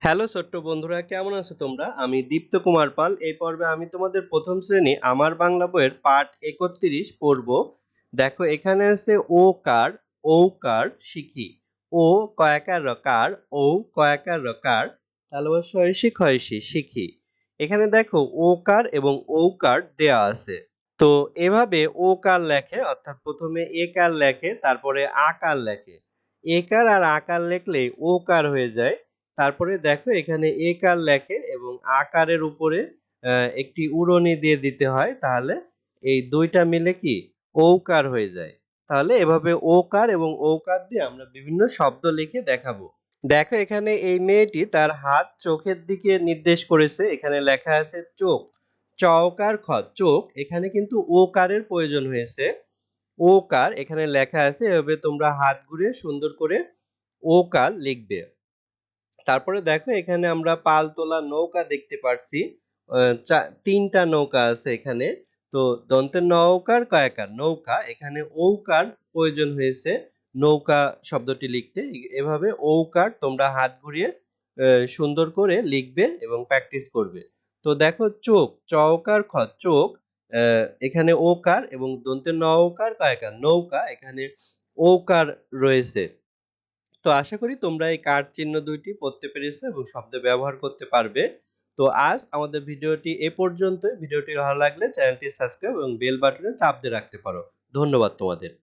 Hello ছোট্ট বন্ধুরা, কেমন আছো তোমরা? আমি দীপ্ত কুমার পাল। এই পর্বে আমি তোমাদের ১ম শ্রেণী আমার বাংলা বইয়ের পাঠ ৩১ পড়ব। দেখো এখানে আছে ওকার, ঔকার শিখি। ও কয়াকার রকার, ঔ কয়াকার রকার, তালব্য শ হইসি ক্ষয়সি শিখি। এখানে দেখো ওকার এবং ঔকার দেয়া আছে। তো এভাবে ওকার লেখে, অর্থাৎ প্রথমে একার লেখে, তারপরে আকার লেখে। একার আর আকার লিখলেই ওকার হয়ে যায়। তারপরে দেখো এখানে একার লেখে এবং আকারের উপরে একটি উড়নি দিয়ে দিতে হয়, তাহলে এই ২ টা মিলে কি ঔকার হয়ে যায়। তাহলে এভাবে ওকার এবং ঔকার দিয়ে আমরা বিভিন্ন শব্দ লিখে দেখাবো। দেখো এখানে এই মেয়েটি তার হাত চোখের দিকে নির্দেশ করেছে। এখানে লেখা আছে চোখ। চওকার খ চোখ, এখানে কিন্তু ওকারের প্রয়োজন হয়েছে। ওকার এখানে লেখা আছে, এভাবে তোমরা হাত ঘুরিয়ে সুন্দর করে ওকার লিখবে। তারপরে দেখো এখানে আমরা পালতোলা নৌকা দেখতে পারছি। ৩ টা নৌকা আছে এখানে। তো দন্তের নৌকার কয়াকার নৌকা, এখানে ঔকার প্রয়োজন হয়েছে নৌকা শব্দটি লিখতে। এভাবে ঔকার তোমরা হাত ঘুরিয়ে সুন্দর করে লিখবে এবং প্র্যাকটিস করবে। তো দেখো চোখ, চওকার খ চোখ, এখানে ওকার এবং দন্তের নওকার কয়াকার নৌকা, এখানে ঔকার রয়েছে। তো আশা করি তোমরা এই কার চিহ্ন ২ টি পড়তে পেরেছো এবং শব্দে ব্যবহার করতে পারবে। তো আজ আমাদের ভিডিওটি এ পর্যন্তই। ভিডিওটি ভালো লাগলে চ্যানেলটি সাবস্ক্রাইব এবং বেল বাটনে চাপ দিয়ে রাখতে পারো। ধন্যবাদ তোমাদের।